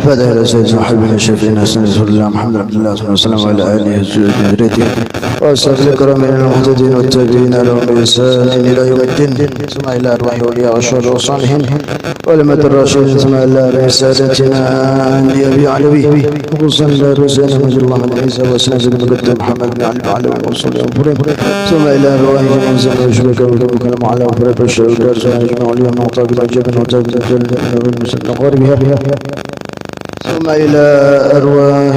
فاتح إلى سيدنا وحبيبنا شفينا سيدنا رسول الله محمد عبد الله صلى الله عليه وسلم وعلى آله وذريته وأصحاب الكرام من المهتدين والتابعين لهم بإحسان إلى يوم الدين ثم إلى أرواح الأولياء والشهداء والصالحين ولمة الراشدين ثم إلى أرواح سادتنا أبي علوي خصوصا إلى رسالة مجد الله بن عيسى وسنة المقدم محمد بن علي علوي وصلى الله ثم إلى أرواح جميع زمن وشبك وكلام على وفرق الشهود ورسالة جميع عليهم وطاق العجب وطاق الجلد والمسلم قربها ثم إلى أرواح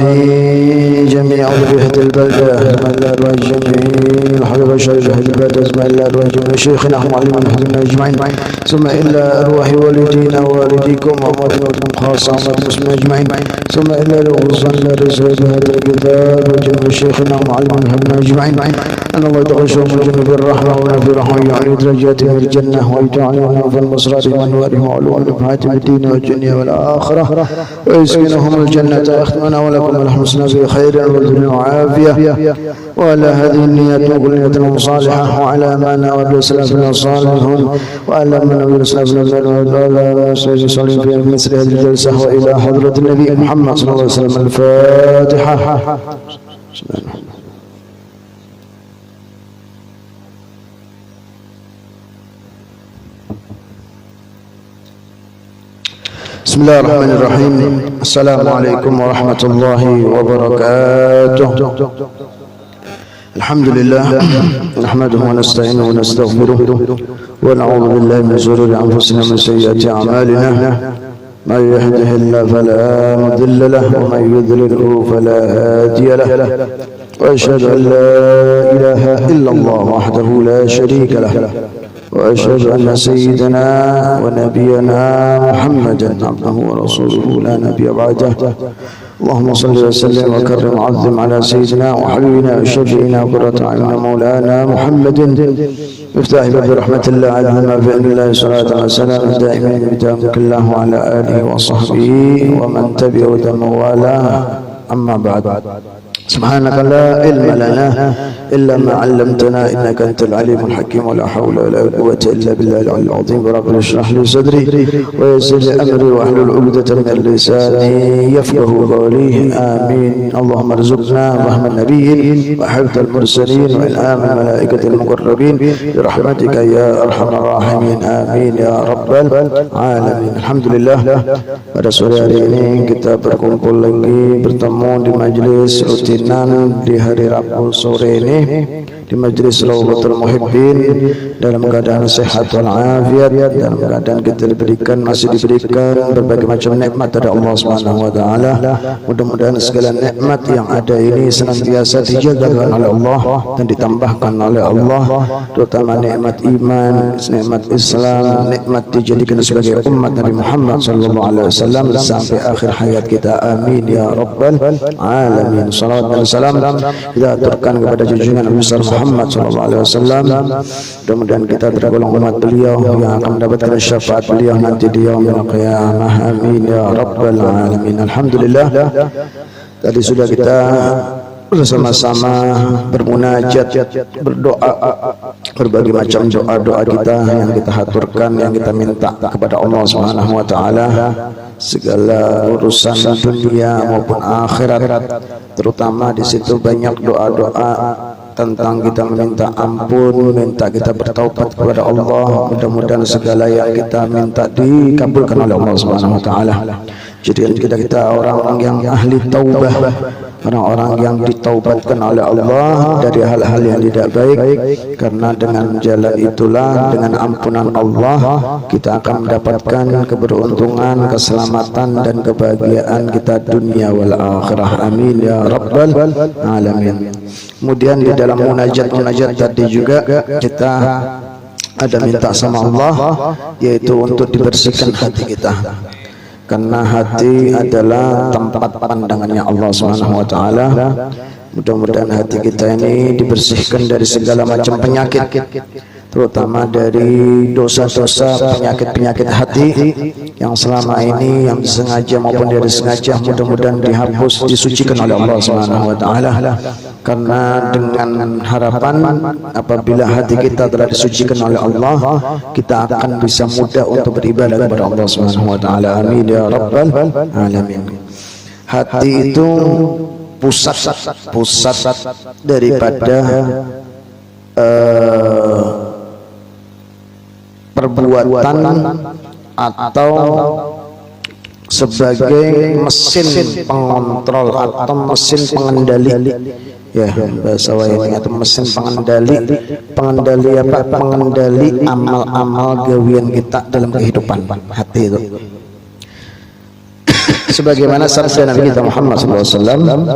جميع ذبيحة البلدة ثم إلى أرواح جميع الحبيب الشريف البلدة ثم إلى أرواح جميع شيخنا ومعلمنا حزمنا أجمعين ثم إلى أرواح والدينا ووالديكم وأمواتكم خاصة وأموات المسلمين أجمعين ثم إلى خصوصا إلى رسالة هذا الكتاب وجميع شيخنا ومعلمنا حزمنا أجمعين أن الله يتغشوا من جنوب الرحمة ونفي رحمة يعني درجاتهم في الجنة ويجعلنا في المصرات وأنوارهم وعلوم الفاتحة الدين والدنيا والآخرة ويسكنهم الجنة ويختمنا ولكم الحسنى في خير والدنيا وعافية وعلى هذه النيات وكل نية صالحة وعلى ما نوى بسلافنا الصالحون وعلى ما نوى بسلافنا وعلى سيد صالحين في مثل هذه الجلسة وإلى حضرة النبي محمد صلى الله عليه وسلم الفاتحة. بسم الله الرحمن الرحيم. السلام عليكم ورحمة الله وبركاته. الحمد لله نحمده ونستعينه ونستغفره ونعوذ بالله من شرور أنفسنا ومن سيئات أعمالنا من يهده الله فلا مضل له ومن يضلله فلا هادي له وأشهد أن لا إله إلا الله وحده لا شريك له وأشهد أن سيدنا ونبينا محمدا عبده ورسوله لا نبي بعده. اللهم صل وسلم وكرم وعظم على سيدنا وحبيبنا وشفيعنا وقرة أعيننا مولانا محمد مفتاح باب رحمة الله علينا بإذن الله صلاة وسلام دائمين بدامك الله وعلى آله وصحبه ومن تبعه وموالاه. أما بعد سبحانك لا علم لنا إلا ما علمتنا إنك أنت العليم الحكيم ولا حول ولا قوة إلا بالله العلي العظيم. رب اشرح لي صدري ويسر لي أمري واحلل عقدة من لساني يفقه قولي آمين. اللهم ارزقنا فهم النبيين وحفظ المرسلين وإلهام الملائكة المقربين برحمتك يا أرحم الراحمين آمين يا رب العالمين. Alhamdulillah, pada sore hari ini kita berkumpul lagi bertemu di majelis rutinan di hari Rabu sore ini di majelis Rawdatul Muhibbin dalam keadaan sehat walafiat, dalam keadaan kita masih diberikan berbagai macam nikmat dari Allah Subhanahu wa taala. Mudah-mudahan segala nikmat yang ada ini senantiasa dijaga oleh Allah dan ditambahkan oleh Allah, terutama nikmat iman, nikmat Islam, nikmat dijadikan sebagai umat Nabi Muhammad sallallahu alaihi wasallam sampai akhir hayat kita. Amin ya rabbal alamin. Salawat dan salam kita aturkan kepada junjungan Nabi Muhammad sallallahu alaihi wasallam. Mudah-mudahan kita tergolong umat beliau yang akan mendapatkan syafaat beliau nanti di yaumil qiyamah. Amin ya rabbal alamin. Alhamdulillah, tadi sudah kita bersama-sama bermunajat, berdoa, berbagai macam doa-doa kita yang kita haturkan, yang kita minta kepada Allah Subhanahu wa taala, segala urusan dunia maupun akhirat. Terutama di situ banyak doa-doa tentang kita meminta ampun, minta kita bertaubat kepada Allah. Mudah-mudahan segala yang kita minta dikabulkan oleh Allah Subhanahu wa taala. Jadi kita orang yang ahli taubah, orang-orang yang ditaubatkan oleh Allah dari hal-hal yang tidak baik, karena dengan jalan itulah, dengan ampunan Allah, kita akan mendapatkan keberuntungan, keselamatan dan kebahagiaan kita dunia wal akhirah. Amin ya rabbal alamin. Kemudian di dalam munajat tadi juga kita ada minta sama Allah, yaitu untuk dibersihkan hati kita. Karena hati adalah tempat pandangannya Allah Subhanahu wa taala. Mudah-mudahan hati kita ini dibersihkan dari segala macam penyakit, terutama dari dosa-dosa, penyakit-penyakit hati yang selama ini yang disengaja maupun tidak disengaja, mudah-mudahan dihapus, disucikan oleh Allah Subhanahu wa taala. karena dengan harapan apabila hati kita telah disucikan oleh Allah, kita akan bisa mudah untuk beribadah kepada Allah Subhanahu wa taala. Amin ya rabbal alamin. Hati itu pusat daripada perbuatan atau sebagai mesin pengontrol atau mesin pengendali, ya bahasa wayangnya itu mesin pengendali apa, pengendali amal-amal gawian kita dalam kehidupan. Hati itu sebagaimana sabda Nabi kita Muhammad SAW,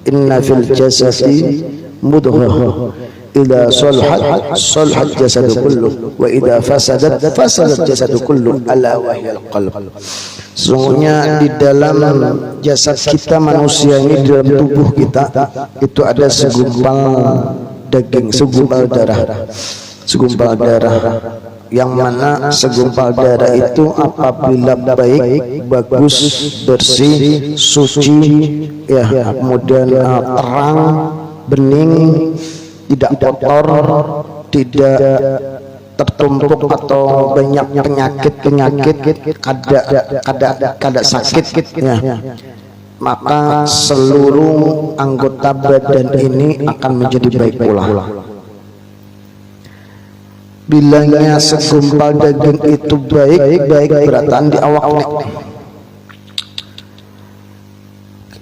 inna fil jasadi mudghah idza salahat jasadu kullu wa idza fasadat jasadu kullu ala wa hiyal qalb. Sesungguhnya di dalam jasad kita manusia ini, di dalam tubuh kita itu ada segumpal daging, segumpal darah, yang mana segumpal darah itu apabila baik, bagus, bersih, suci, ya kemudian terang, bening, tidak kotor, tidak tertumpuk atau banyak penyakit, kada sakit, ya, maka seluruh anggota badan ini akan menjadi baik pula. Bilangnya segumpal daging itu baik beratan di awaknya.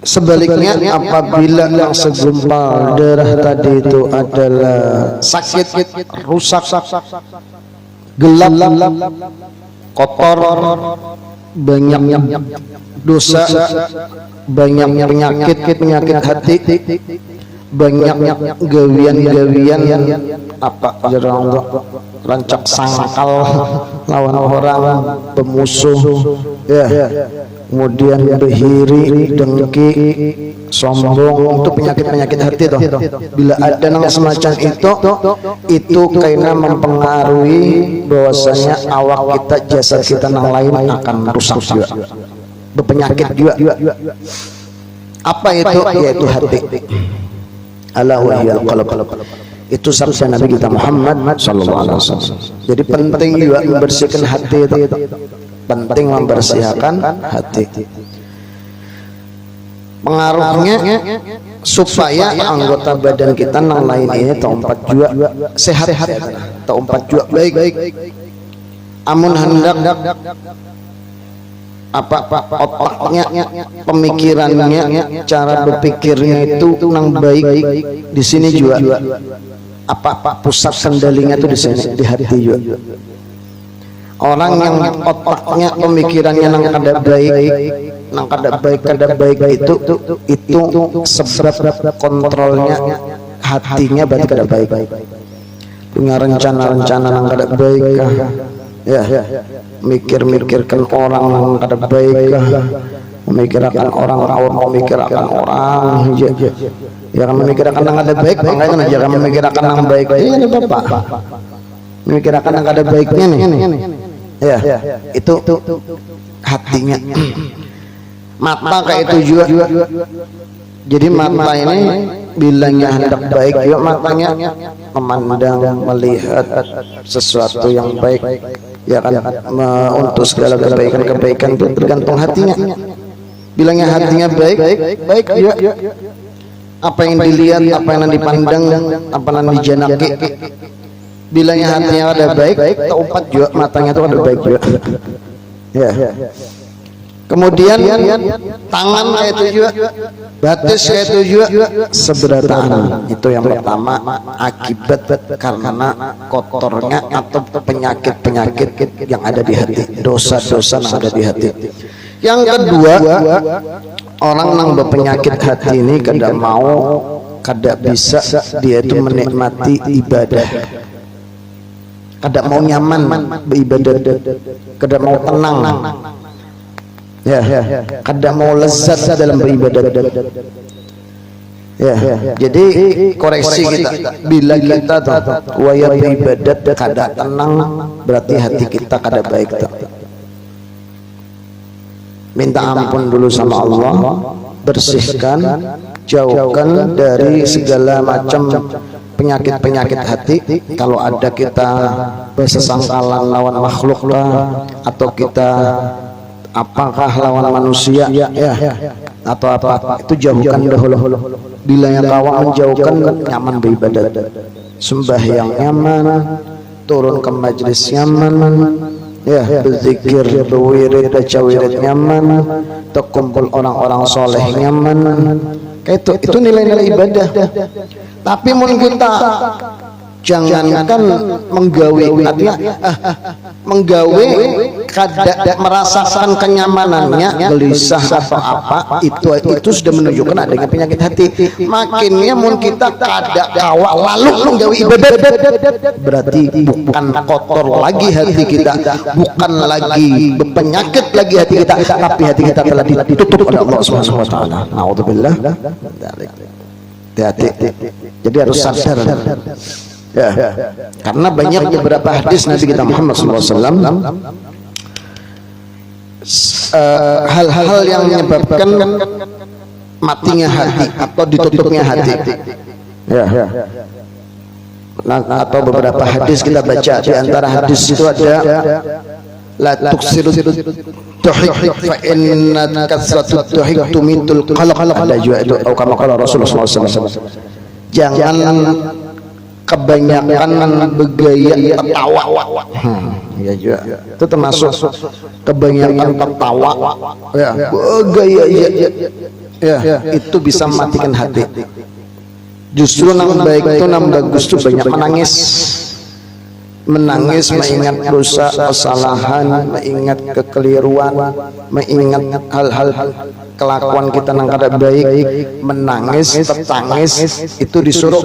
Sebaliknya apabila yang segumpal darah tadi itu adalah sakit, rusak, gelap, kotor, banyak dosa, banyak penyakit hati, banyak gawian apa jarang rancak sangkal lawan orang, pemusuh, ya, kemudian berhiri, dengki, sombong, itu penyakit hati toh. Bila ada yang semacam itu karena mempengaruhi bahwasanya awak kita, jasad kita yang lain akan rusak juga, berpenyakit juga. Apa itu? Yaitu hati. Ala wa hiyal qalb. Itu sabda Nabi kita Muhammad sallallahu alaihi wasallam. Jadi penting juga membersihkan hati itu. Penting membersihkan hati. Pengaruhnya supaya anggota badan kita yang lain ini tempat juga sehat, tempat juga baik. Amun hendak apa otaknya, pemikirannya, cara berpikirnya itu nang baik, di sini juga apa pusat kendalinya itu di sini, di hati juga. Orang yang otaknya, pemikirannya nang kada baik itu sebab kontrolnya hatinya berarti kada baik. Punya rencana nang kada baik, ya, mikirkan orang yang kada baik, memikirkan orang, memikirkan orang, ya kan memikirkan yang kada baik, makanya jangan memikirkan yang baik. Ini Bapak memikirkan yang kada baiknya nih, ya, itu hatinya. Mata kayak itu juga. Jadi mata ini bilangnya hendak baik juga, matanya memandang, melihat sesuatu yang baik, ya kan, untuk segala kebaikan itu tergantung hatinya. Bilangnya hatinya baik juga. Apa yang dilihat, apa yang dipandang, apa yang dijanaki, bilangnya hatinya ada baik, teumpat juga matanya itu ada baik juga, ya. Kemudian tangan kayak itu juga, batis kayak itu juga, seberataan. Itu yang pertama, akibat karena kotornya atau penyakit yang ada di hati, dosa-dosa yang ada di hati. Yang kedua, orang yang berpenyakit hati ini kada bisa dia itu menikmati ibadah, kada mau nyaman beribadah, kada mau tenang, ya, kada mau lezat dalam beribadah, ya. Jadi koreksi kita, bila kita waya beribadat kada tenang, berarti hati kita kada baik. Minta ampun dulu sama Allah, bersihkan, jauhkan dari segala macam penyakit-penyakit hati. Kalau ada kita bersangkalan lawan makhluk lah, atau kita apakah lawan manusia ya, atau apa, itu jauhkan dahulu. Bila yang kawan menjauhkan, nyaman beribadat, sembahyang nyaman, turun ke majlis nyaman, ya, berzikir, berwirid, baca wirid nyaman, terkumpul orang-orang soleh nyaman. Kayak itu nilai-nilai ibadah. Tapi mungkin kita jangankan menggawe, artinya menggawe kada merasakan kenyamanannya, gelisah atau apa, itu sudah menunjukkan adanya penyakit hati. Makinnya mungkin kita kada kawa lalu menggawe ibadah, berarti bukan kotor lagi hati kita, bukan lagi berpenyakit lagi hati kita, tapi hati kita telah ditutup oleh Allah Subhanahu wa taala. Nauzubillah. Hati-hati. Jadi harus sadar. Ya, karena banyak beberapa hadis Nabi kita Muhammad SAW, hal-hal yang menyebabkan matinya hati atau ditutupnya hati. Ya. Nah, atau beberapa hadis kita baca, di antara hadis itu ada la tuksiru tuhik fa inna kasratu tuhik tumitul qalaq, ada juga itu atau kama qala Rasulullah SAW. Jangan kebanyakan bergaya tertawa, ya juga itu termasuk kebanyakan tertawa, ya, bergaya ya, itu bisa mematikan hati. Justru yang baik itu, yang bagus itu banyak menangis, mengingat dosa, kesalahan, mengingat kekeliruan, mengingat hal-hal kelakuan kita yang kada baik, menangis, tertangis, itu disuruh.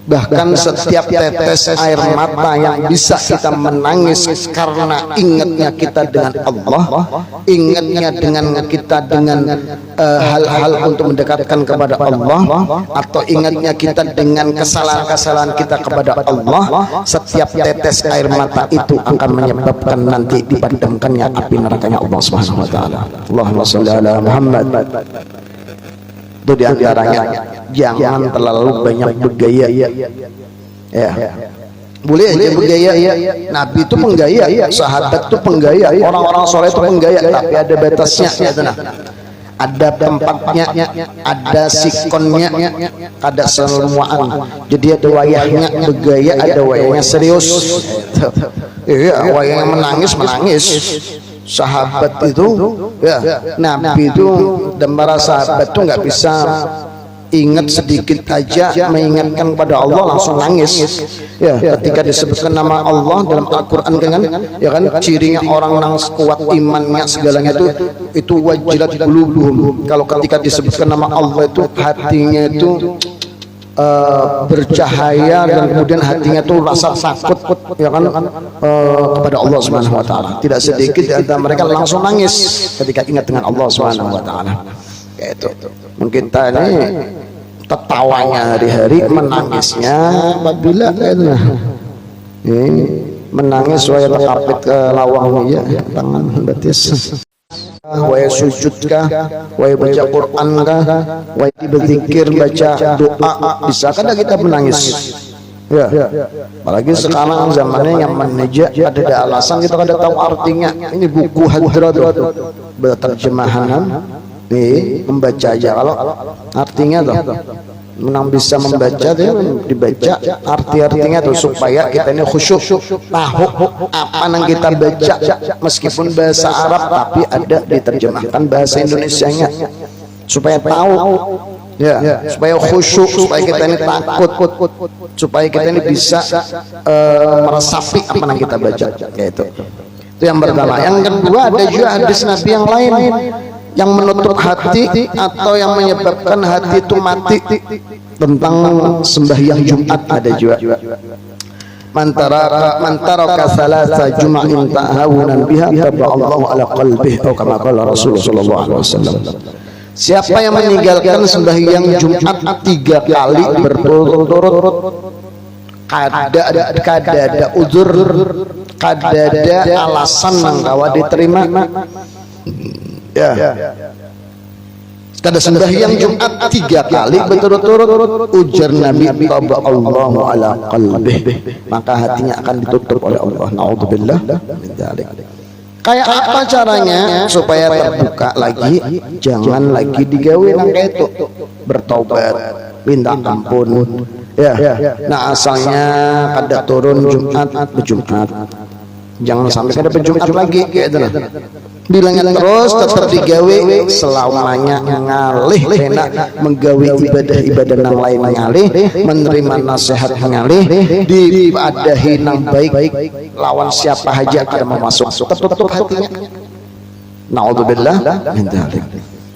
Bahkan setiap tetes air mata yang bisa kita menangis karena ingatnya kita dengan Allah, ingatnya dengan kita dengan hal-hal untuk mendekatkan kepada Allah, atau ingatnya kita dengan kesalahan-kesalahan kita kepada Allah, setiap tetes air mata itu akan menyebabkan nanti dipadamkannya api nerakanya Allah Subhanahu wa taala. Allahumma shalli ala Muhammad. Itu diantaranya, jangan terlalu banyak bergaya, ya. Boleh aja bergaya, Nabi itu penggaya, sahabat itu penggaya, orang-orang soleh itu penggaya, tapi ada batasnya, ada tempatnya, ada sikonnya, ada semuaan. Jadi ada wayahnya bergaya, ada wayahnya serius. Iya, wayahnya menangis. Sahabat itu, ya, Nabi itu dan para sahabat itu nggak bisa ingat sedikit aja mengingatkan pada Allah langsung nangis. Ya, ketika disebutkan nama Allah dalam Al-Quran kan, ya kan, cirinya orang yang kuat imannya segalanya itu wajilat qulubuhum. Kalau ketika disebutkan nama Allah itu hatinya itu bercahaya, dan kemudian hatinya tuh rasa takut, ya kan, kepada Allah Subhanahu wa taala. Tidak sedikit di antara mereka langsung nangis ketika ingat dengan Allah Subhanahu wa taala. Kayak itu. Mungkin kita ini tertawanya hari-hari, menangisnya apabila kayak ini menangis waya terkapit ke lawangnya, ya, tangan betis. Waya sujud kah, waya baca Quran kah, waya berzikir, baca doa, bisa kadang kita menangis, ya. Apalagi sekarang zamannya yang meneja ada alasan kita kada tahu artinya. Ini buku hadrat berterjemahan, nih membaca aja kalau artinya tuh menang bisa membaca tuh, dibaca arti-artinya tuh supaya kita ini khusyuk, tahu apa yang kita baca, meskipun bahasa Arab tapi ada diterjemahkan bahasa Indonesianya supaya tahu, ya, supaya khusyuk, supaya kita ini takut, supaya kita ini bisa meresapi apa yang kita baca. Kayak itu yang pertama. Yang kedua, ada juga hadis Nabi yang lain yang menutup hati atau yang menyebabkan hati itu mati, tentang sembahyang Jumat. Ada juga mantaraka salasa jum'in ta'awunan biha taballahu ala qalbihi atau kama qala Rasulullah sallallahu alaihi wasallam. Siapa yang meninggalkan sembahyang Jumat 3 kali berturut-turut, kada ada uzur, kada ada alasan mengkawa diterima, ya, Kada sembahyang Jumat 3 kali berturut-turut, ujar Nabi, taballahu ala qalbih, maka hatinya akan ditutup oleh Allah. Naudzubillah min dzalik. Kayak apa caranya supaya terbuka lagi? Jangan lagi digawe nang itu, bertobat, minta ampun. Ya, nah asalnya kada turun Jumat berjumat, jangan sampai kada berjumat lagi gitu nah. Bilangnya terus tetap digawe selamanya ngalih enak menggawe ibadah-ibadah nang lain ngalih, menerima nasihat ngalih, diadahi nang baik lawan siapa aja kada mau masuk, tertutup hatinya. Naudzubillah min dzalik.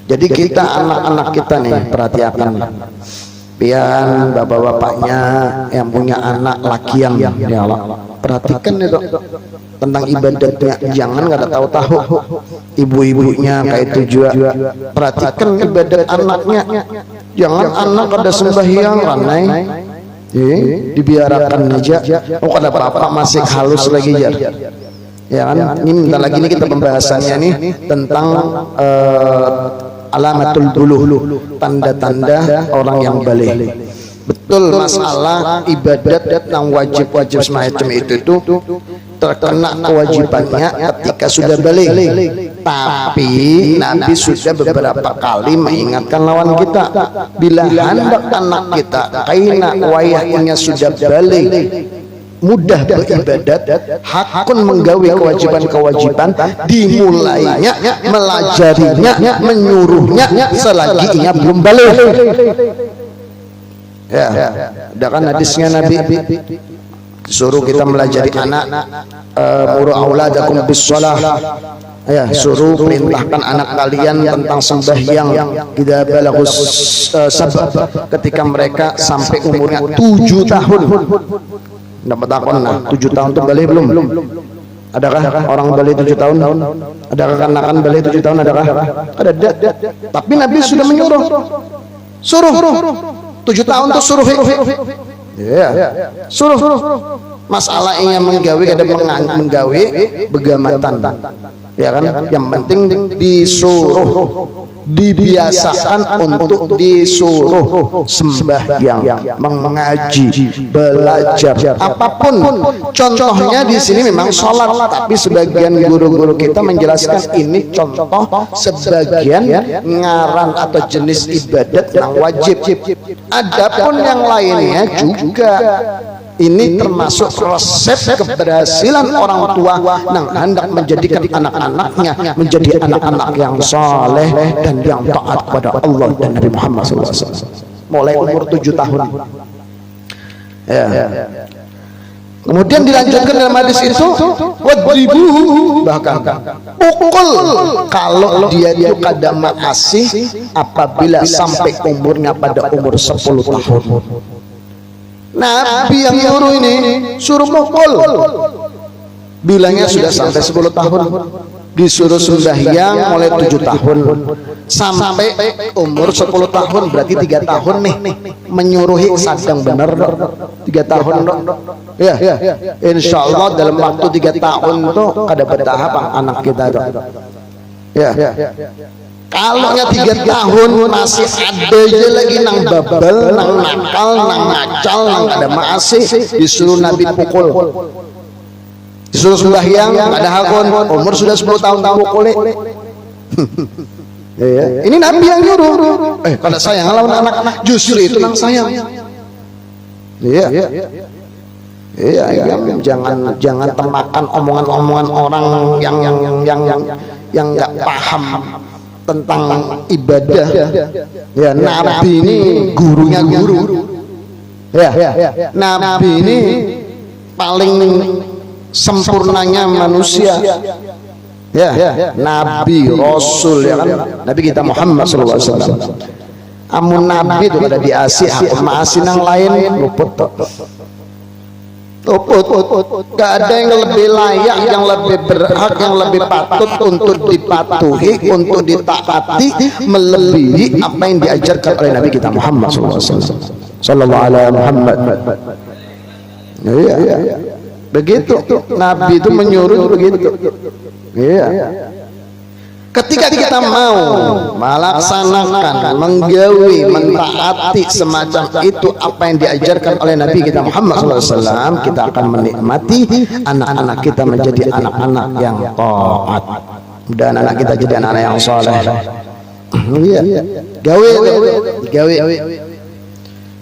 Jadi kita anak-anak kita nih perhatikan, pian bapak-bapaknya yang punya anak laki yang ya Allah, perhatikan itu tentang ibadatnya, jangan nggak ada tahu-tahu. Ibu-ibunya kayak itu juga perhatikan ibadat anaknya, jangan anak ada sembahyang ranai dibiarkan aja. Oh kada bapak masih halus lagi ya kan. Ini bentar lagi nih kita pembahasannya nih tentang alamatul buluh, tanda-tanda orang yang balik. Betul, masalah ibadat yang wajib-wajib semacam itu terkena kewajibannya ketika sudah balik. Tapi Nabi sudah beberapa kali mengingatkan lawan kita, bila hendak anak kita kaina wayahnya sudah balik mudah beribadat, hakun menggawe kewajiban-kewajiban, dimulainya, melajarinya, menyuruhnya selagi ia belum balik. Ya, ada kan hadisnya Nabi suruh kita melajari anak, muru auladakum bis shalah, ya, suruh perintahkan anak kalian tentang sembahyang idza balagus sabab, ketika mereka sampai umurnya 7 tahun. Dapat takon nah 7 tahun itu balik belum? Adakah orang balik 7 tahun? Adakah kanakan balik 7 tahun? Adakah? Ada. Tapi Nabi sudah menyuruh, suruh 7 tahun tuh suruh, ya, suruh. Masalahnya menggawe kada menggawe begamatan, ya kan? Yang penting disuruh, dibiasakan untuk disuruh sembahyang, mengaji, belajar, apapun. Contohnya di sini memang sholat, tapi sebagian guru-guru kita menjelaskan ini contoh sebagian ngaran atau jenis ibadat yang wajib. Adapun yang lainnya juga ini termasuk resep keberhasilan orang tua yang hendak menjadikan anak-anaknya menjadi anak-anak yang saleh dan yang taat kepada Allah dan Nabi Muhammad SAW mulai umur 7 tahun. Ya. Kemudian dilanjutkan dalam hadis itu, wadribu, bahkan pukul kalau dia itu kada maasih apabila sampai umurnya pada umur 10 tahun. Nabi yang nyuruh ini suruh mukul, bilangnya sudah sampai 10 tahun, disuruh sembahyang mulai 7 tahun sampai umur 10 tahun, berarti 3 tahun nih menyuruhi sadang bener 3 tahun ya. Insya Allah dalam waktu 3 tahun tuh kada bertahap anak kita tuh ya. Kalau 3 tahun masih ada aja lagi nang babel, nang nakal, nang ngacal, nang ada masih disuruh Nabi pukul, disuruh sembahyang ada hakun, umur sudah 10 tahun pukul. Ini Nabi yang nyuruh. Kalau sayang lawan anak-anak, justru itu nang sayang. Iya. Jangan termakan omongan-omongan orang yang nggak paham tentang ibadah. Ya, Nabi ini gurunya guru. Ya, Nabi ini paling sempurnanya manusia. Ya, Nabi Rasul ya kan. Nabi kita Muhammad SAW. Amun Nabi itu ada di Asia, maasin yang lain luput. Gak ada yang lebih layak, yang lebih berhak, yang lebih patut untuk dipatuhi, untuk ditaati, melebihi apa yang diajarkan oleh Nabi kita Muhammad Sallallahu Alaihi Muhammad. Iya, begitu. Nabi itu menyuruh begitu. Iya. Ketika kita mau melaksanakan, menggawi, mentaati semacam itu apa yang diajarkan oleh Nabi kita Muhammad SAW, kita akan menikmati anak-anak kita menjadi anak-anak yang taat dan anak kita jadi anak-anak yang soleh. Iya, gawe.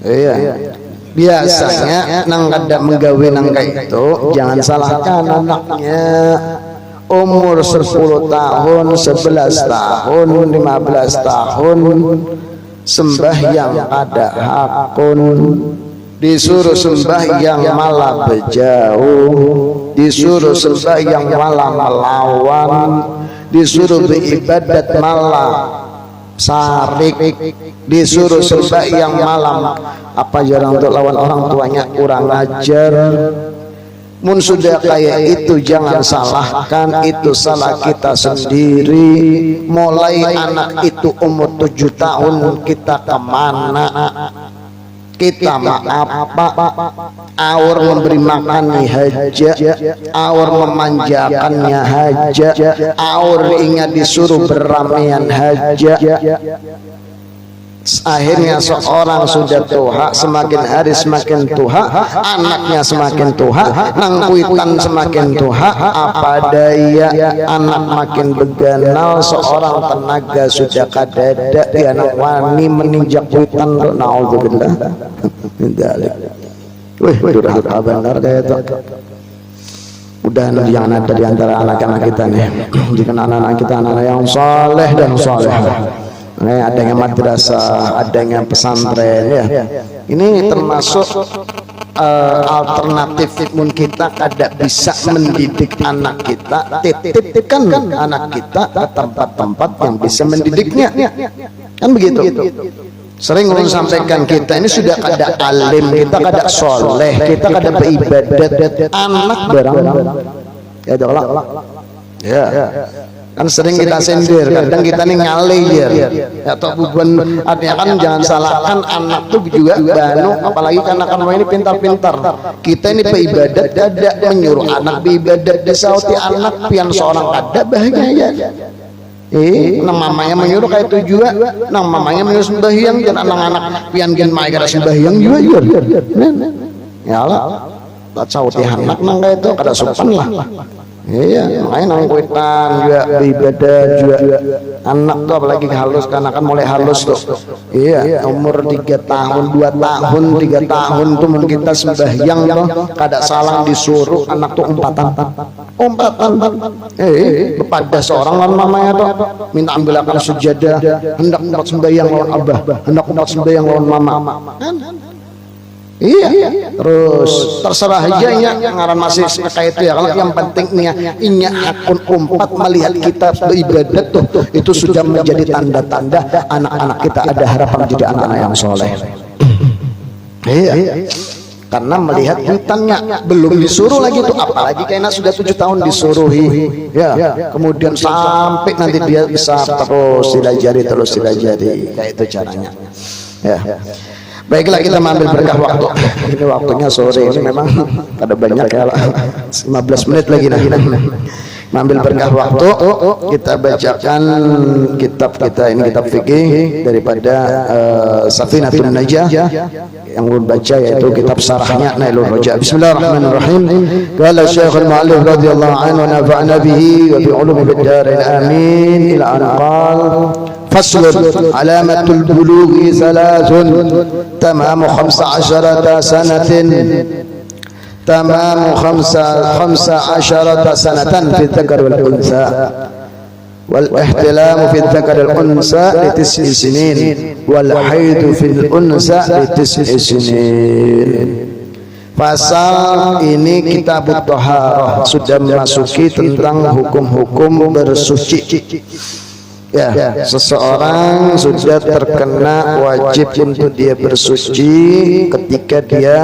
Iya. Biasanya nang kada menggawe nang kayak itu, jangan salahkan anaknya. Umur 10 tahun, 11 tahun, 15 tahun, sembahyang ada hakun, disuruh sembahyang malah berjauh, disuruh sembahyang malah melawan, disuruh beribadat malah sarik, disuruh sembahyang malam apa jarang untuk lawan orang tuanya, kurang ajar. Mun sudah kayak itu jangan salahkan, itu salah kita sendiri. Mulai anak itu umur 7 tahun kita kemana? Kita apa? Aur memberi makannya haja, aur memanjakannya haja, aur ingat disuruh beramaian haja. Akhirnya seorang sudah tuha, semakin hari semakin tuha, anaknya semakin tuha, nangkuitan semakin tuha, apa daya anak makin beganal, seorang tenaga sudah kadada, di anak wani meninjak kuitan. Na'udzubillah min dzalik. Wih, durhaka benar kayak itu. Udah yang ada di antara anak-anak kita nih, jika anak-anak kita anak-anak yang saleh dan salehah. Adanya madrasah, adanya pesantren ya. Ini termasuk alternatif mun kita kada bisa mendidik anak kita, titipkan anak kita ke tempat-tempat yang bisa mendidiknya. Kan begitu. Sering ulun sampaikan, kita ini sudah kada alim, kita kada soleh, kita kada beribadat, anak barang ya tolak. Ya. Kan sering kita sindir, kadang kita nih ngalir atau bukan, artinya kan jangan salahkan anak tuh juga banu, apalagi karena ini pintar-pintar. Kita ini beribadat dada menyuruh anak beribadat, disauti anak pian seorang kada bahagia. Nang mamanya menyuruh kayak itu juga, nang mamanya menyuruh sembahyang dan anak-anak pian gen mai kada sembahyang juga. Ya Allah, tak sauti anak nang kayak itu kada sopan lah. Iya, makanya nang kuitan juga beribadah juga anak tuh apalagi halus, karena kan mulai halus tuh. Iya, umur 3 tahun, 2 tahun, 3 tahun tuh mungkin kita sembahyang tuh kada salah disuruh anak tuh umpatan. Kepada seorang lawan mamanya tuh minta ambilkan sejadah, hendak umat sembahyang lawan abah, hendak umat sembahyang lawan mama. Iya, terus terserah aja ngaran masih kayak itu ya. Kalau yang pentingnya inya akun umpat melihat kita beribadat tuh, itu sudah menjadi tanda-tanda anak-anak kita ada harapan menjadi anak-anak yang soleh. Iya, karena melihat kuitannya belum disuruh lagi tuh, apalagi kayaknya sudah 7 tahun disuruhi. Ya, kemudian sampai nanti dia bisa terus silajari kayak itu caranya. Ya. Baiklah, kita ambil berkah waktu. Ini waktunya sore ini memang ada banyak ya, 15 menit lagi ambil berkah waktu. Kita bacakan kitab kita ini, kitab fikih daripada Safinatun Najah yang ulun baca, yaitu kitab sarahnya Nailul Raja. Bismillahirrahmanirrahim. Qala Syekhul Mu'allif radhiyallahu anhu wa nafa'ana bihi wa bi ulumi bid darin amin ila an qala فصل علامة البلوغ 3 تمام 15 سنة تمام 15 سنة في الذكر والأنثى والاحتلام في الذكر والأنثى ل9 سنين والحيض في الأنثى ل9 سنين. Pasal ini kitab Thaharah sudah memasuki tentang hukum-hukum bersuci. Ya, seseorang sudah terkena wajib untuk dia bersuci ketika dia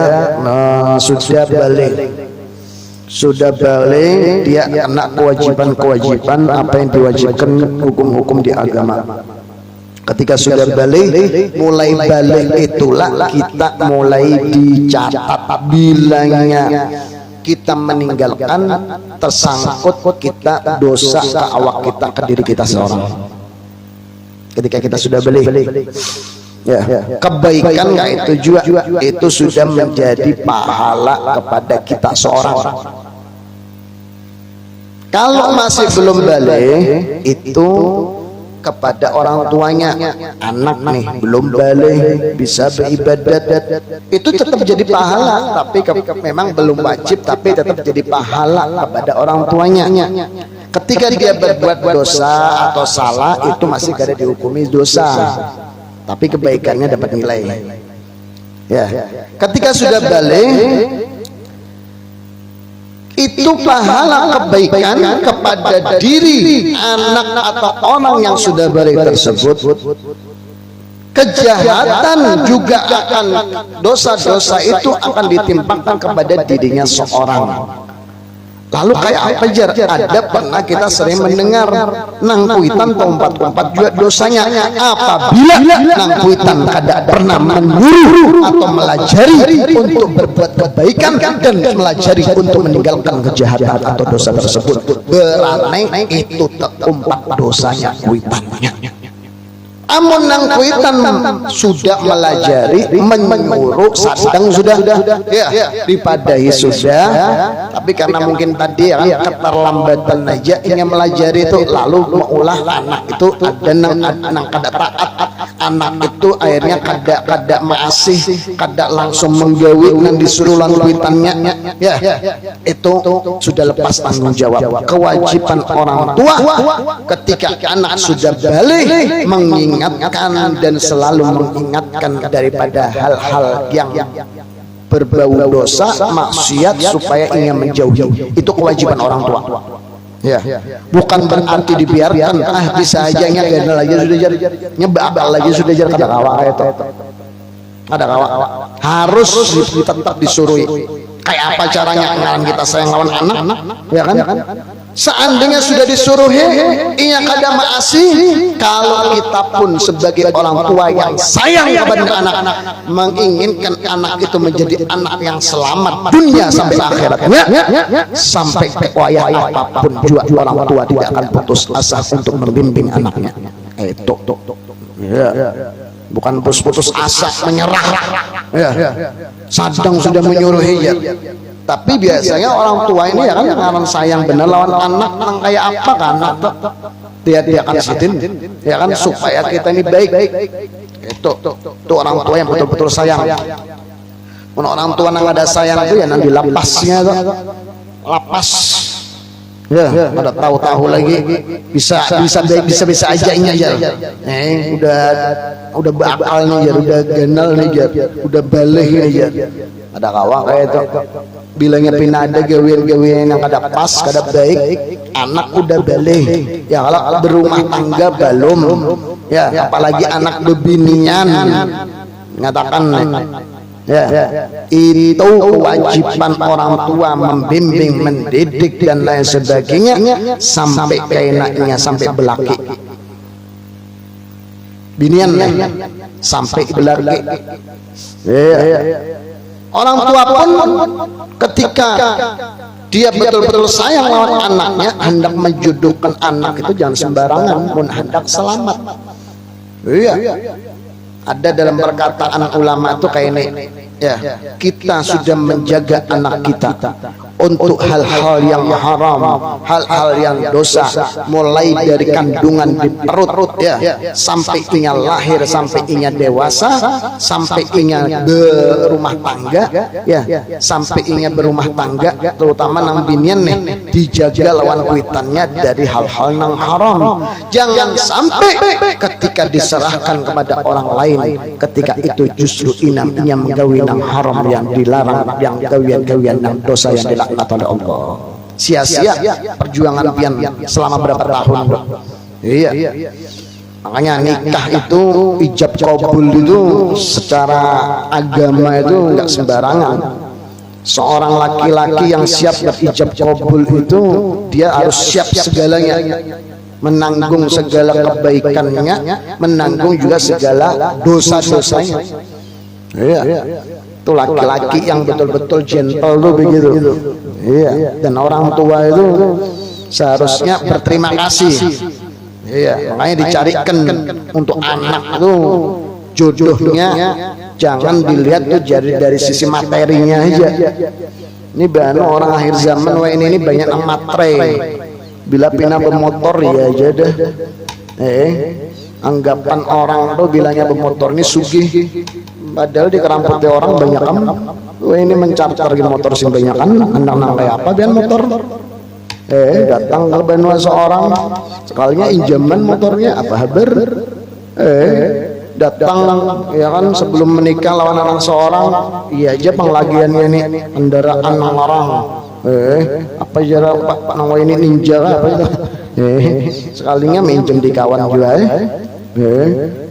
sudah balik, dia kena kewajiban-kewajiban apa yang diwajibkan hukum-hukum di agama. Ketika sudah balik, mulai balik itulah kita mulai dicatat bilangnya. kita meninggalkan tersangkut kita dosa ke awak kita, ke diri kita seorang. Ketika kita sudah beli ya, kebaikan nggak itu juga, itu sudah menjadi pahala kepada kita seorang. Kalau masih belum balik, itu kepada orang tuanya. Anak nih belum balik, bisa beribadat, itu tetap jadi pahala. Tapi memang belum wajib, tapi tetap jadi pahala kepada orang tuanya. Ketika dia berbuat dosa atau salah, itu masih kada dihukumi dosa, tapi kebaikannya dapat nilai. Ya, ketika sudah balik, itu pahala kebaikan kepada diri anak atau orang yang sudah balik tersebut. Kejahatan juga akan, dosa-dosa itu akan ditimpakan kepada dirinya seorang. Lalu kayak apa jar? Ada pernah kita sering mendengar nang kuitan tompat-tompat juga dosanya. Apabila nang kuitan kada pernah menyuruh atau melajari untuk berbuat kebaikan dan melajari untuk meninggalkan kejahatan atau dosa tersebut, berarti itu terumpat dosanya kuitannya. Amun nang kuitan sudah melajari, menyuruh, sadang sudah, ya, dipadahi sudah, tapi karena mungkin tadi ya keterlambatan aja ingin melajari itu, lalu mengulah anak itu ada nang kada taat, anak itu akhirnya kada masih, kada langsung menggawi nang disuruh lan kuitannya, ya, itu sudah lepas tanggung jawab. Kewajiban orang tua ketika anak sudah balik mengingatkan dan selalu mengingatkan daripada hal-hal yang berbau dosa, maksiat, supaya ingin menjauhi. Itu kewajiban orang tua. Ya, bukan berarti dibiarkan, bisa aja nggak lagi sudah jar, nyebabal lagi sudah jar, kada kawa itu. Ada kawa, harus tetap disuruhi. Kayak apa caranya ngaran kita sayang lawan anak, ya kan? Seandainya sudah disuruhi, ia kada maasih. Kalau kita pun sebagai orang tua yang sayang kepada anak-anak, menginginkan anak itu menjadi anak yang selamat dunia sampai akhiratnya, sampai wayah apapun juga orang tua tidak akan putus asa untuk membimbing anaknya. Itu, ya, bukan putus asa menyerah, ya, sadang sudah menyuruhi, ya. Tapi biasanya orang tua ini ya kan ngaran sayang bener lawan anak, nang kayak apa kan dia akan sitin, ya kan, supaya kita ini baik. Itu orang tua yang betul-betul sayang. Orang tua nang ada sayang itu ya nang dilapasnya tuh, lapas, ya, ada tahu-tahu lagi, bisa aja ini aja, udah bakal nih ya, udah ganal nih ya, udah balik nih ya. Ada kawan kayak itu bilangnya pindah ada gawian yang kada pas, kada baik, anak udah balik, ya kalau berumah tangga belum, ya, apalagi anak bebinian, mengatakan, ya, itu kewajiban orang tua membimbing, mendidik dan lain sebagainya sampai keenaknya, sampai belaki binian sampai belaki, ya. Orang tua pun ketika dia betul-betul sayang lawan anaknya, hendak menjodohkan anak itu jangan sembarangan, pun hendak selamat. Iya, ada dalam perkataan ulama itu kayak ini, ya, kita sudah menjaga anak kita untuk hal-hal yang haram, hal-hal yang dosa, mulai dari kandungan di perut, ya, sampai inya lahir, sampai inya dewasa, sampai inya berumah tangga, ya, sampai inya berumah tangga, terutama nang binian nih, dijaga lawan kuitannya dari hal-hal nang haram. Jangan sampai ketika diserahkan kepada orang lain, ketika itu justru inya menggawi nang haram yang dilarang, yang gawian-gawian nang dosa yang dilaknat oleh Allah. Sia-sia perjuangan pian selama berapa tahun, bro. Iya. Makanya nikah itu, ijab kabul itu secara agama itu enggak sembarangan. Seorang laki-laki yang siap berijab kabul itu dia harus siap segalanya, menanggung segala kebaikannya, menanggung juga segala dosa-dosanya. Iya. Itu laki-laki yang betul-betul gentle tuh begitu. Iya, dan orang tua itu seharusnya berterima kasih. Iya, makanya dicarikan untuk anak itu jodohnya jangan dilihat tuh dari sisi materinya aja. Ini bahan orang akhir zaman wah ini banyak yang matre. Bila pina bermotor ya aja dah. Anggapan orang tuh bilangnya bermotor ini sugih. Padahal di keramputnya orang banyak kan. Wah ini mencar-car di motor sih banyak kan. Andang-andang kayak apa biar motor. Datang ke benua seorang sekalinya injaman motornya apa haber. Datang ya kan sebelum menikah lawan anak seorang iya aja penglagiannya nih kendaraan orang apa jarak pak nangwa ini ninja apa itu sekalinya minjem di kawan juga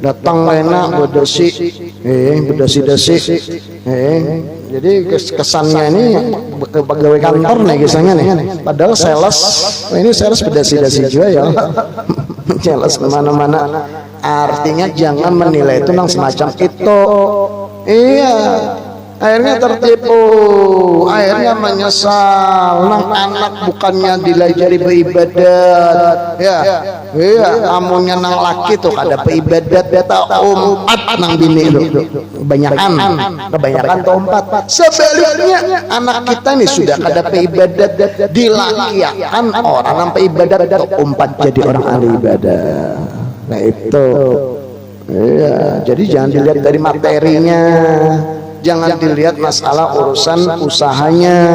datang enak berdesi jadi kesannya ini pegawai kantor nih kisahnya nih padahal sales ini sales berdesi juga ya sales kemana-mana artinya jangan menilai itu nang semacam itu iya akhirnya tertipu akhirnya menyesal nang anak bukannya dilajari beribadat ya iya amunnya nang laki tuh kada beribadat beta nang bini itu kebanyakan tuh sebaliknya anak kita nih sudah kada beribadat dilakiakan orang nang beribadat tuh jadi orang ahli ibadah. Nah itu iya jadi jangan dilihat dari materinya, jangan dilihat masalah urusan usahanya.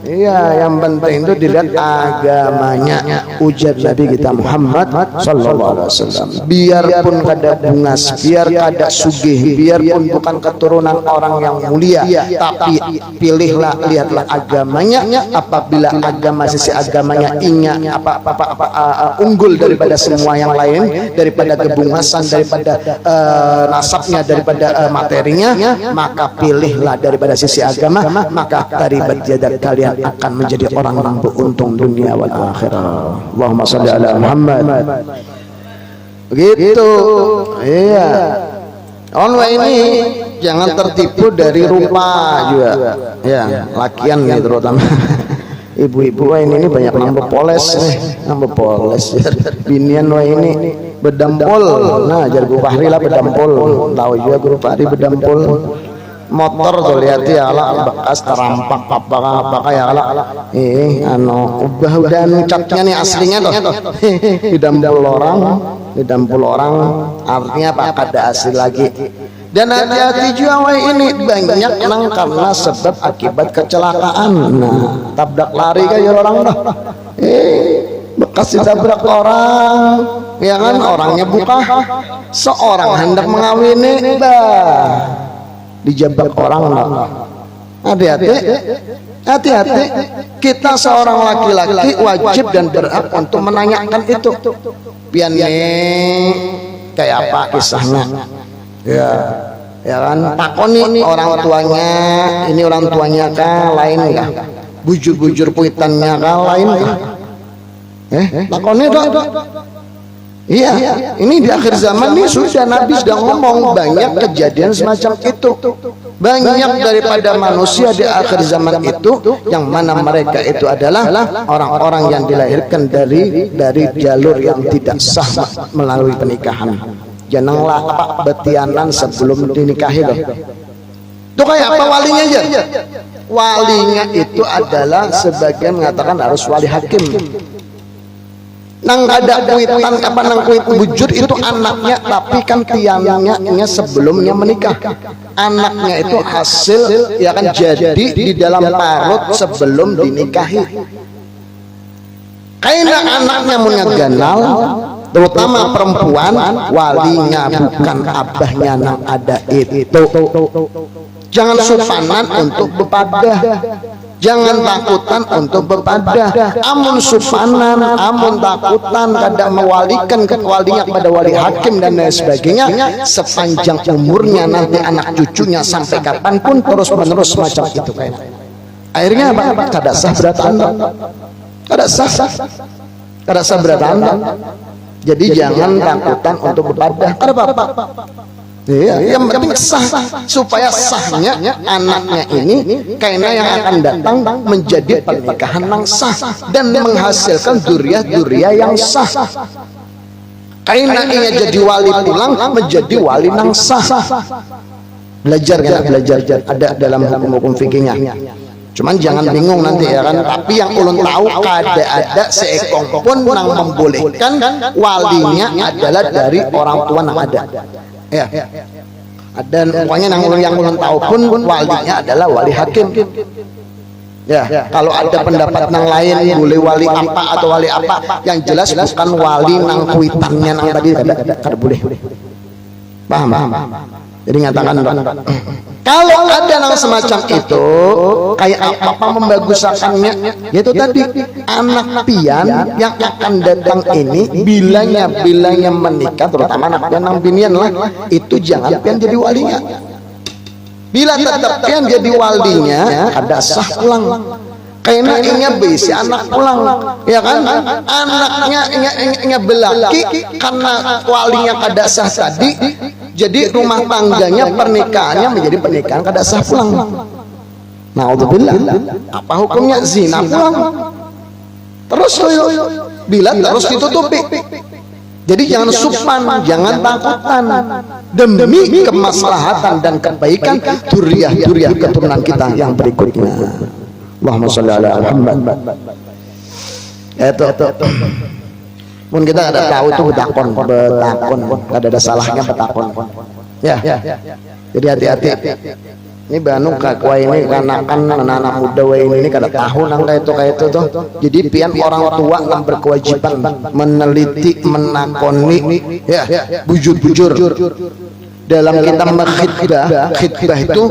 Iya, yang penting itu dilihat agamanya. Ujar Nabi kita Muhammad sallallahu alaihi wasallam. Biarpun kada bungas, biar kada sugih, biarpun bukan keturunan orang yang mulia, tapi pilihlah lihatlah agamanya. Apabila agama sisi agamanya unggul daripada semua yang lain, daripada kebungasan, daripada nasabnya, daripada materinya, maka pilihlah daripada sisi agama, maka taribat yadak kalian akan menjadi orang yang beruntung dunia wal akhirah. Allahumma shalli ala Muhammad. Begitu. Iya. Onwa ini jangan tertipu dari rupa juga. Ya, lakian nih terutama. Ibu-ibu ini banyak nambah poles binian wah ini bedampol. Nah, jar Bu Fahri lah bedampol. Tahu juga Bu Fahri bedampol. Motor tuh lihat ya ala bekas terampak apa ya ala udah catnya nih aslinya tuh didampul orang artinya apa kada asli lagi. Dan hati-hati juga wah ini banyak nang karena sebab akibat kecelakaan. Nah tabrak lari kayak orang dah bekas ditabrak orang ya kan orangnya buka seorang hendak mengawini dijabak orang. Hati-hati kita seorang laki-laki wajib dan berhak untuk menanyakan itu pian kayak apa kisahnya ya kan takoni orang tuanya ini orang tuanya kah lain kah bujur-bujur puitannya kah lain kah takoni dong. Iya, ini di akhir zaman ini sudah Nabi sudah ngomong banyak kejadian semacam itu. Banyak daripada manusia di akhir zaman itu yang mana mereka itu adalah orang-orang yang dilahirkan dari jalur yang tidak sah melalui pernikahan. Janganlah betianan sebelum dinikahi loh. Itu kayak apa walinya aja? Walinya itu adalah sebagian mengatakan harus wali hakim. Nang ada kuitan apa nang kuit bujur itu anaknya tapi kan tiangnya sebelumnya menikah anaknya itu hasil ya kan jadi di dalam parut sebelum dinikahi karena anaknya punya ganal terutama perempuan walinya bukan abahnya nang ada itu jangan supanan untuk bepadah. Jangan takutan untuk berpadah. Amun supanan, amun takutan kadang mewalikan walinya kepada wali hakim dan lain sebagainya. Sepanjang umurnya nanti anak cucunya sampai kapanpun terus menerus macam itu kayak. Akhirnya apa? Kada sah berat anda. Kada sah berat anda. Jadi jangan takutan untuk berpadah. Ada apa? Iya, yang penting sah, supaya sahnya anaknya ini karena yang akan datang menjadi pernikahan yang sah dan menghasilkan duriah-duriah yang sah. Karena ia jadi wali pulang menjadi wali yang sah. Belajar kan, belajar ada dalam hukum fikihnya. Cuman jangan bingung nanti ya kan. Tapi yang ulun tahu kada ada seekong pun yang membolehkan walinya adalah dari orang tua yang ada. Ya. Dan pokoknya yang ulun tahu pun walinya adalah wali hakim. Ya, kalau ada pendapat yang lain boleh wali apa atau wali apa, yang jelas bukan wali nang kuitannya nang tadi kada boleh. Paham? Jadi nyatakan kalau ada yang semacam itu kayak apa membagusakannya, yaitu tadi anak pian yang akan datang ini bilanya menikah, terutama anak pian nang binian lah, itu jangan pian jadi walinya. Bila tetap pian jadi walinya ada sah pulang. Karena inya besi anak pulang, ya kan? Anaknya inya belaki karena walinya kada sah tadi, jadi rumah tangganya pernikahannya menjadi pernikahan kada sah pulang. Naudzubillah. Apa hukumnya zina pulang? Terus bila terus ditutupi. Jadi jangan supan, jangan takutan, demi kemaslahatan dan kebaikan duriah keturunan kita yang berikutnya. Allahumma sholli ala Muhammad. Itu. Pun kita ada tahu tuh betakon, kada ada salahnya betakon. Ya. Jadi hati-hati. Ini banu kakwa ini karena kan anak-anak muda ini kada tahu nang kayak itu tuh. Jadi pian orang tua yang berkewajiban meneliti, menakoni, ya, bujur-bujur. Dalam kita khidbah itu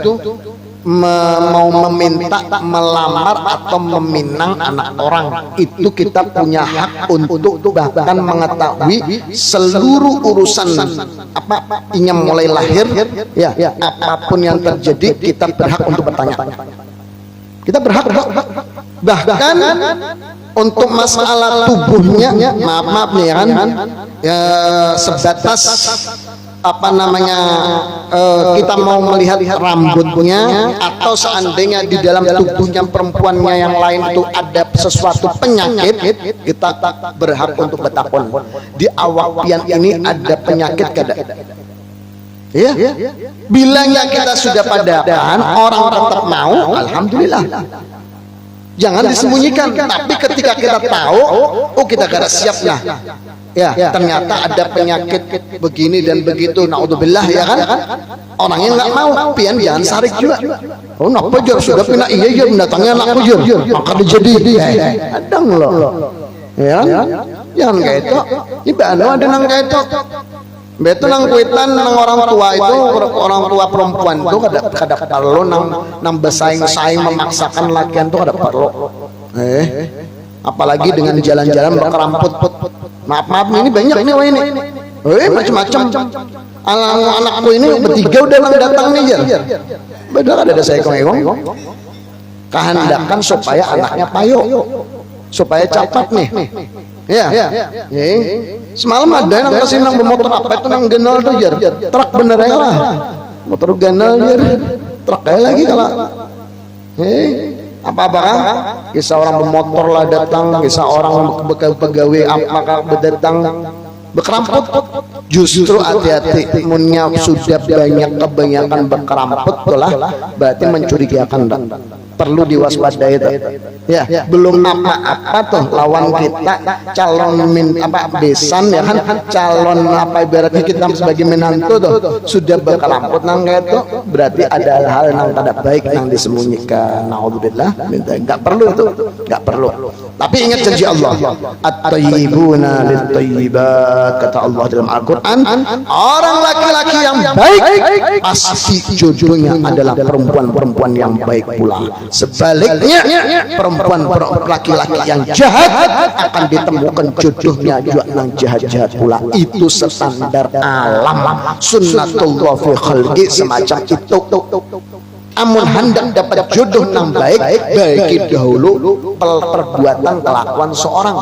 mau meminta, melamar atau meminang anak orang, itu kita punya hak untuk bahkan mengetahui seluruh urusan apa inya mulai lahir, ya, apapun yang terjadi kita berhak untuk bertanya. Kita berhak bahkan untuk masalah tubuhnya, maaf nih kan, ya, sebatas apa namanya kita mau melihat rambutnya atau seandainya di dalam tubuhnya perempuannya yang lain itu ada sesuatu penyakit, kita berhak untuk bertakon di awak pian ini ada penyakit kada. Ya, bilangnya kita sudah padakan orang tetap mau, alhamdulillah. Jangan disembunyikan, tapi ketika kita tahu, oh kita kada siap lah. Ya, ternyata ada penyakit begini dan begitu, naudzubillah, ya kan? Orangnya nggak mau, pian jangan sarik juga. Oh, nak pujur sudah pindah, iya mendatangnya anak pujur, maka dijadi, adang loh, ya, jangan kayak itu. Ibadah ada nang kayak itu. Betul nang kuitan nang orang tua itu, orang tua perempuan itu kada perlu nang bersaing-saing memaksakan lakian itu kada perlu. Apalagi dengan jalan-jalan berkeramput. Maaf ini banyak ini wah ini. Macam-macam. Anakku ini bertiga udah lang datang nih jar. Benar ada saya ekong-ekong. Kehendakan supaya anaknya payo, supaya capat nih. Ya. Semalam ada yang kasih nang bermotor apa itu nang genal tuh jar. Truk bener ya lah. Motor genal jar. Truk kayak lagi kalau. Apa-apa kan? Kisah orang bermotor lah datang, kisah orang pegawai apakah berdatang berkeramput. Justru hati-hati, munnya sudah kebanyakan berkeramput lah, berarti mencurigakan. Perlu diwaspadai itu. Ya, belum apa-apa tuh lawan kita calon besan ya kan, calon apa ibaratnya kita sebagai menantu tuh sudah berkeramput nang itu, berarti ada hal yang tidak baik yang disembunyikan. Naudzubillah, enggak perlu itu, enggak perlu. Tapi ingat janji Allah, at-thayyibuna lit-thayyibat, kata Allah dalam Al-Qur'an, orang laki-laki yang baik pasti jodohnya adalah perempuan-perempuan yang baik pula. Sebaliknya perempuan laki-laki yang jahat akan ditemukan jodohnya juga yang jahat-jahat pula. Itu standar alam, sunnatullah fi khalqi, semacam itu. Amun hendak dapat jodoh yang baik, baiki dahulu perbuatan kelakuan seorang.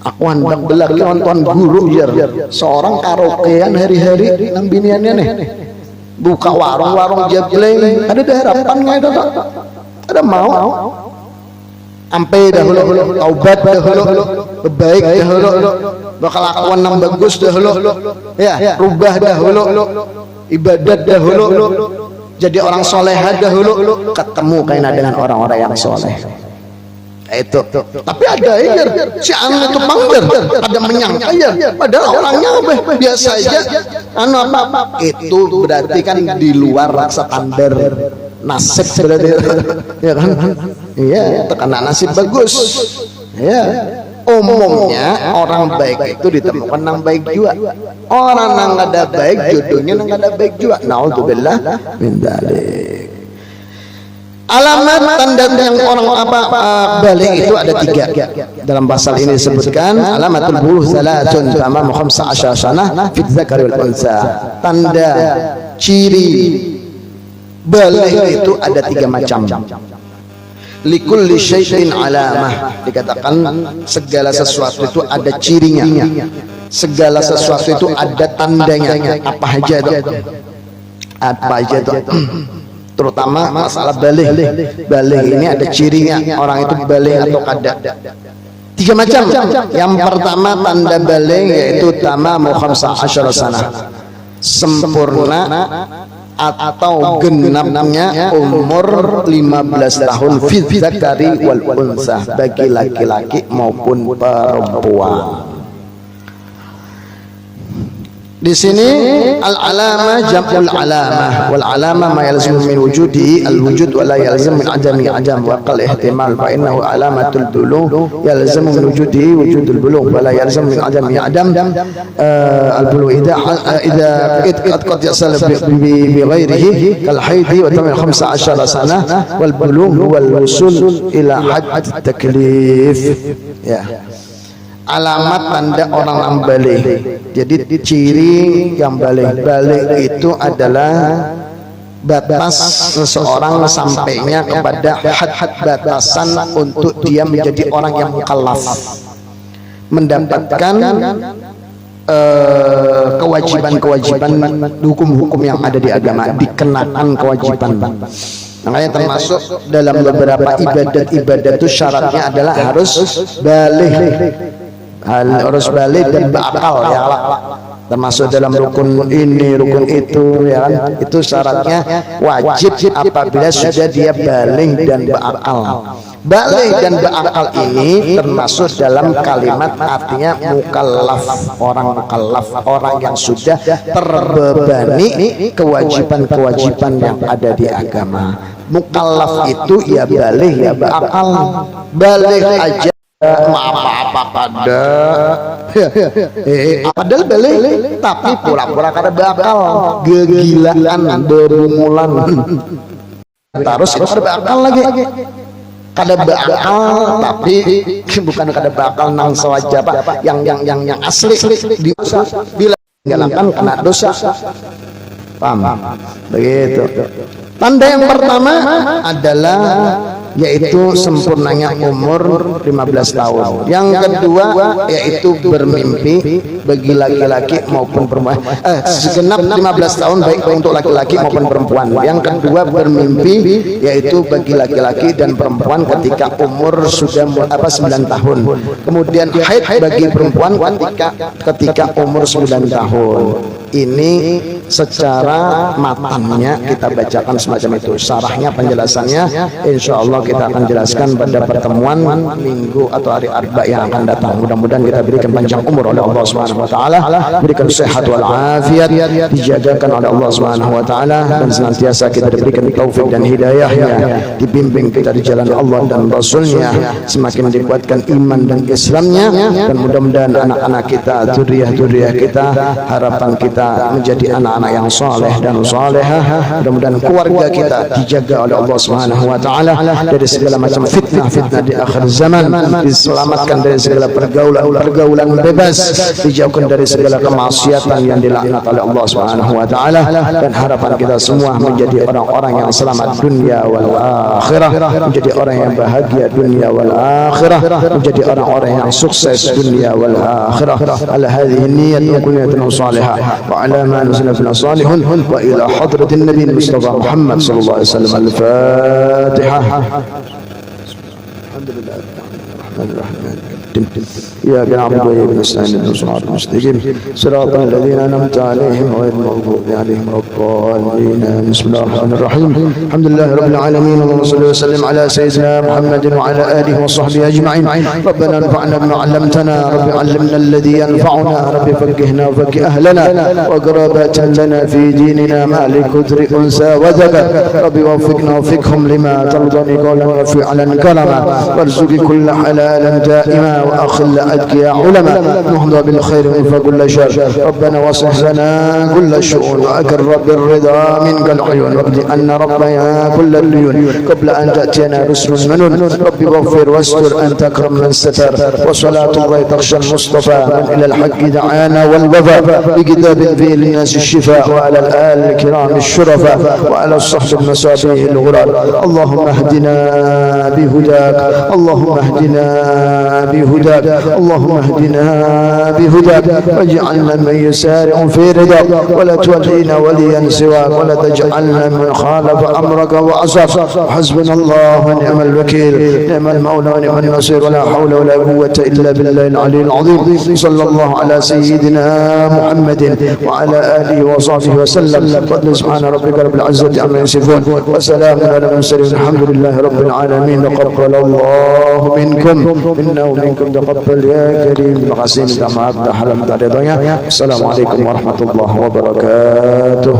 Aku hendak belak nonton guru jar. Seorang karaokean hari-hari nang biniannya nih. Buka warung-warung jabling. Ada harapan nggak ada? Ada mau? Ampe dahulu, taubat dahulu, baik dahulu, kelakuan yang bagus dahulu, ya, rubah dahulu, ibadat dahulu, jadi orang solehah dahulu, ketemu kainan dengan orang-orang yang soleh. Itu. Tapi ada ya, si anak itu pangder, ada menyangka ya, padahal orangnya biasa aja. Anu apa? Itu berarti kan di luar standar nasib berarti, ya kan? Iya, terkena nasib bagus. Ya, umumnya orang baik itu ditemukan yang baik juga. Orang yang nggak ada baik jodohnya nggak ada baik juga. Naudzubillah min dzalik. Alamat tanda yang orang balik itu ada 3 dalam pasal ini disebutkan. Alamatul buluh salatun tamam 15 sanah fi dzakari wal unsa. Tanda ciri balik itu ada 3 macam. Likulli syai'in alamah, dikatakan segala sesuatu itu ada cirinya, segala sesuatu itu ada tandanya. Apa aja itu? Terutama masalah balik ini ada cirinya, orang itu balik atau kada. 3 macam. Yang pertama tanda balik yaitu tamamu 15 sanah, sempurna atau genapnya umur 15 tahun fi dzakari wal unsa, bagi laki-laki maupun perempuan. Di sini al-alama jam'ul alamah, wal alama ma yalzamu min wujudi al-wujud wa la yalzamu min adami adam wa qal ihtimal, fa innahu alamatul bulugh yalzamu min wujudi wujudul bulugh wa la yalzamu min adami adam al-bulugh idza qad yasal bi ghairihi kal haidi wa tamam 15 sanah wal bulugh wal wusul ila hadd at-taklif. Ya, alamat tanda orang yang balik. Jadi ciri yang balik itu adalah batas seseorang sampainya kepada had batasan untuk dia menjadi orang yang mukallaf, mendapatkan kewajiban-kewajiban hukum-hukum yang ada di agama, dikenakan kewajiban. Makanya termasuk dalam beberapa ibadat itu syaratnya adalah harus balik, harus balik dan berakal, ya, termasuk dalam rukun ini rukun itu, ya kan? Itu syaratnya wajib apabila sudah dia balik dan berakal. Balik dan berakal ini termasuk dalam kalimat artinya mukallaf, orang yang sudah terbebani kewajiban-kewajiban yang ada di agama. Mukallaf itu ya balik ya berakal. Balik aja apa-apa kada, padahal balik tapi pura-pura kada bakal, gegilaan berumulan terus itu kada bakal lagi, kada bakal tapi bukan kada bakal nang sawaja pak, yang asli dosa, bila menjalankan kena dosa. Paham? Begitu. Tanda yang pertama adalah yaitu sempurnanya umur 15 tahun. Yang kedua yaitu bermimpi bagi laki-laki maupun perempuan. Segenap 15 tahun baik untuk laki-laki maupun perempuan. Yang kedua bermimpi yaitu bagi laki-laki dan perempuan ketika umur sudah 9 tahun. Kemudian haid bagi perempuan ketika umur 9 tahun. Ini secara matanya kita bacakan semacam itu. Syarahnya, penjelasannya insya Allah kita akan jelaskan pada pertemuan minggu atau hari Arba yang akan datang. Mudah-mudahan kita berikan panjang umur oleh Allah Subhanahu wa taala, berikan sehat wal afiat, dijagakan oleh Allah Subhanahu wa taala, dan senantiasa kita diberikan taufik dan hidayahnya, dibimbing kita di jalan Allah dan Rasulnya, semakin dikuatkan iman dan Islamnya, dan mudah-mudahan anak-anak kita, zuriat-zuriat kita, harapan kita menjadi anak-anak yang saleh dan salehah. Mudah-mudahan keluarga kita dijaga oleh Allah Subhanahu wa taala dari segala macam fitnah di akhir zaman, diselamatkan dari segala pergaulan bebas, dijauhkan dari segala kemaksiatan yang dilaknat oleh Allah Subhanahu wa taala, dan harapan kita semua menjadi orang-orang yang selamat dunia wal akhirah, menjadi orang yang bahagia dunia wal akhirah, menjadi orang-orang yang sukses dunia wal akhirah. Ala hadhihi niyyat wa kulliyatun salihah wa ala ma nuzila fil salihun wa ila hadratin nabiy Mustafa Muhammad sallallahu alaihi wasallam. Al-Fatihah. Alhamdulillah. إياك نعبد وإياك نستعين اهدنا الصراط المستقيم صراط الذين أنعمت عليهم غير المغضوب عليهم ولا الضالين. بسم الله الرحمن الرحيم. الحمد لله رب العالمين، اللهم صل وسلم على سيدنا محمد وعلى آله وصحبه أجمعين. ربنا انفعنا بما علمتنا، رب علمنا الذي ينفعنا، رب فقهنا وفقه أهلنا وقرابة لنا في ديننا ما لكثر أنثى وذكر، رب وفقنا وفقهم لما ترضى قولا وفعلا كرما، وارزق كل حلال دائما وأخل أذكياء علماء، نهضى بالخير ونفى كل شر. ربنا واصلح لنا كل الشؤون وأكر بالرضا منك العيون، واقض أن ربنا كل الديون قبل أن تأتينا رسل منون. رب واغفر واستر أنت أكرم من ستر، وصلاة الله تخشى المصطفى من إلى الحق دعانا والوفاء، بكتاب فيه للناس الشفاء، وعلى الآل الكرام الشرفاء، وعلى الصحب المصابيح الغرار. اللهم اهدنا بهداك، اللهم اهدنا بهداك، اللهم اهدنا بهداك، واجعلنا من يسارع في رضاك، ولا تولينا وليا سواك، ولا تجعلنا من خالف امرك وعصاك. حسبنا الله ونعم الوكيل، نعم المولى ونعم النصير، ولا حول ولا قوه الا بالله العلي العظيم. صلى الله على سيدنا محمد وعلى اله وصحبه وسلم. فضل سبحان ربك رب العزه عما يصفون، وسلام على المرسلين، الحمد لله رب العالمين. تقبل الله منكم منا ومنكم، تقبل يا كريم. Terima kasih, minta maaf dah halam tak ada doanya. Assalamualaikum warahmatullahi wabarakatuh.